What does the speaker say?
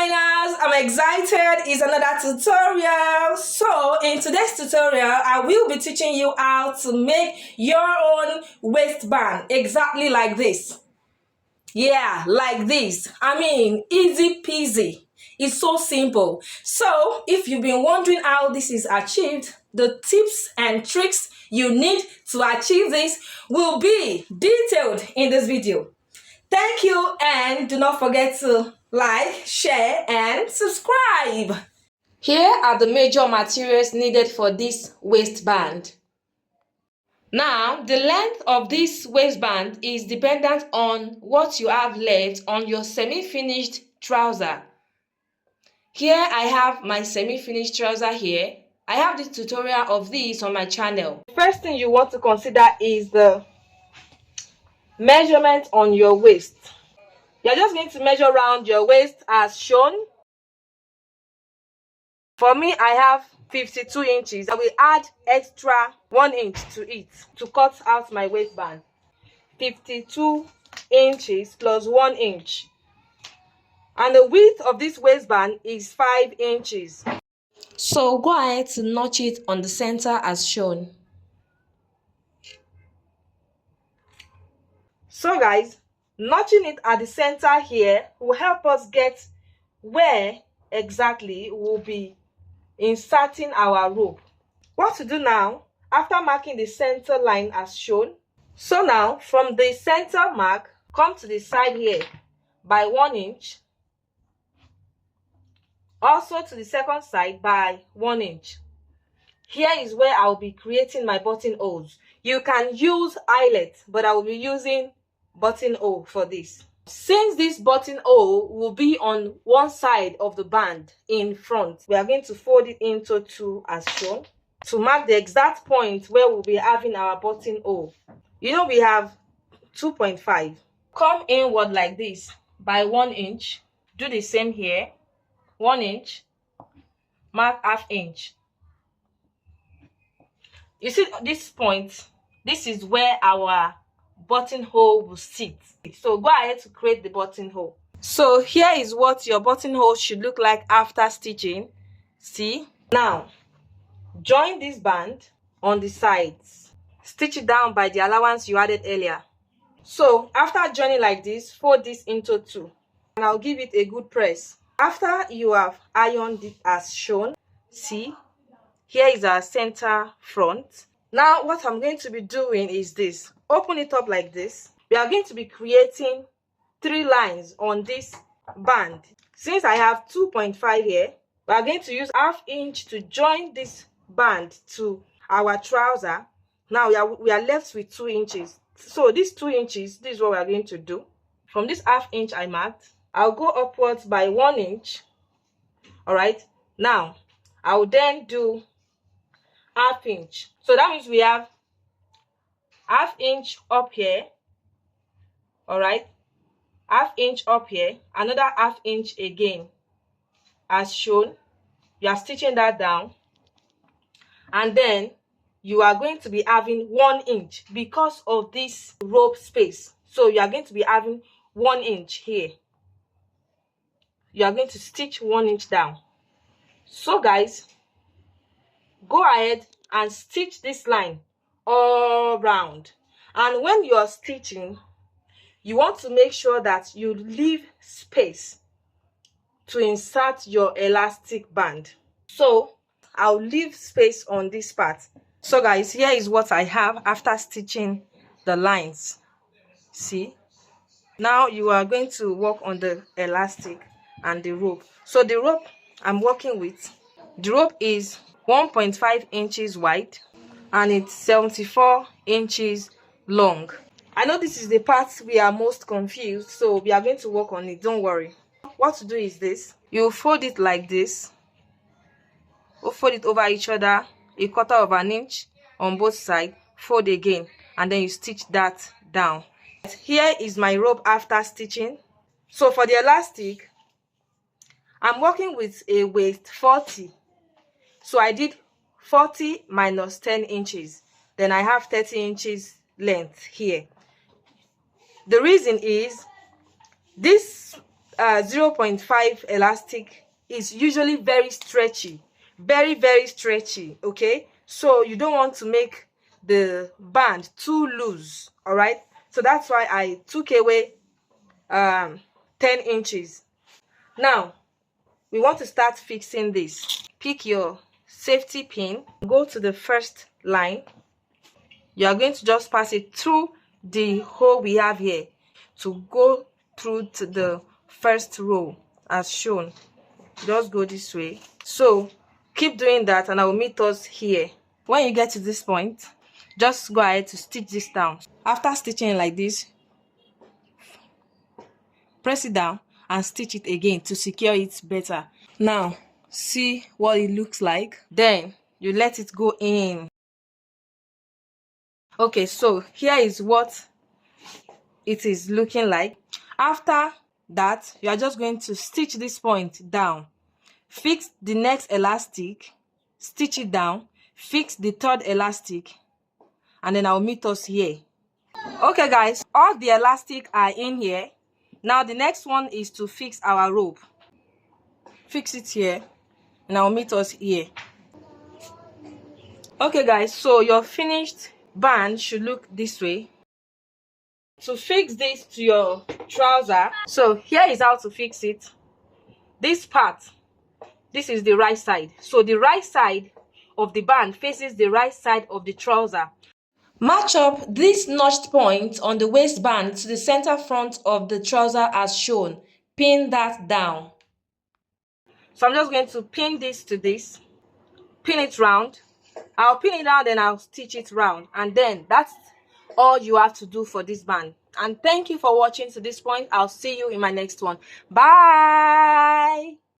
designers, I'm excited. It's another tutorial. So in today's tutorial, I will be teaching you how to make your own waistband exactly like this. Yeah, like this. I mean, easy peasy. It's so simple. So if you've been wondering how this is achieved, the tips and tricks you need to achieve this will be detailed in this video. Thank you, and do not forget to like, share and subscribe. Here are the major materials needed for this waistband. Now, the length of this waistband is dependent on what you have left on your semi-finished trouser. Here I have my semi-finished trouser here. I have this tutorial of this on my channel. The first thing you want to consider is the measurement on your waist. You're just going to measure around your waist as shown. For me, I have 52 inches. I will add extra 1 inch to it to cut out my waistband. 52 inches plus 1 inch. And the width of this waistband is 5 inches. So go ahead to notch it on the center as shown. So guys, notching it at the center here will help us get where exactly we'll be inserting our rope. What to do now, after marking the center line as shown. So now, from the center mark, come to the side here by 1 inch. Also to the second side by 1 inch. Here is where I'll be creating my buttonholes. You can use eyelet, but I will be using buttonhole for this. Since this buttonhole will be on one side of the band in front, we are going to fold it into two as shown to mark the exact point where we'll be having our buttonhole. You know, we have 2.5. Come inward like this by 1 inch. Do the same here. 1 inch. Mark ½ inch. You see this point? This is where our buttonhole will sit. So go ahead to create the buttonhole. So here is what your buttonhole should look like after stitching. See? Now, join this band on the sides. Stitch it down by the allowance you added earlier. So after joining like this, fold this into two. And I'll give it a good press. After you have ironed it as shown, see? Here is our center front. Now what I'm going to be doing is this. Open it up like this. We are going to be creating 3 lines on this band. Since I have 2.5 here, we are going to use ½ inch to join this band to our trouser. Now we are left with 2 inches. So these 2 inches, this is what we are going to do. From this ½ inch I marked, I'll go upwards by 1 inch. Alright, now I will then do ½ inch. So that means we have ½ inch up here. Alright, ½ inch up here, another ½ inch again as shown. You are stitching that down, and then you are going to be having 1 inch because of this rope space. So you are going to be having 1 inch here. You are going to stitch 1 inch down. So guys, go ahead and stitch this line all round. And when you are stitching, you want to make sure that you leave space to insert your elastic band. So I'll leave space on this part. So guys, here is what I have after stitching the lines. See? Now you are going to work on the elastic and the rope. So the rope I'm working with, the rope is 1.5 inches wide and it's 74 inches long. I know this is the part we are most confused, so we are going to work on it, don't worry. What to do is this. You fold it like this. We'll fold it over each other, 1/4 inch on both sides. Fold again, and then you stitch that down. Here is my rope after stitching. So for the elastic, I'm working with a waist 40. So I did 40 minus 10 inches. Then I have 30 inches length here. The reason is this 0.5 elastic is usually very stretchy, very stretchy. Okay, so you don't want to make the band too loose. All right, so that's why I took away 10 inches. Now we want to start fixing this. Pick your safety pin, go to the first line. You are going to just pass it through the hole we have here to go through to the first row as shown. Just go this way. So keep doing that and I will meet us here. When you get to this point, just go ahead to stitch this down. After stitching like this, press it down and stitch it again to secure it better. Now see what it looks like. Then you let it go in. Okay, so here is what it is looking like. After that, you are just going to stitch this point down, fix the next elastic, stitch it down, fix the third elastic, and then I'll meet us here. Okay guys, all the elastic are in here. Now the next one is to fix our rope. Fix it here and I'll meet us here. Okay guys, so your finished band should look this way. To fix this to your trouser, so here is how to fix it. This part, this is the right side, so the right side of the band faces the right side of the trouser. Match up this notched point on the waistband to the center front of the trouser as shown. Pin that down. So I'm just going to pin this to this, pin it round. I'll pin it down, then I'll stitch it round, and then that's all you have to do for this band. And thank you for watching to this point. I'll see you in my next one. Bye.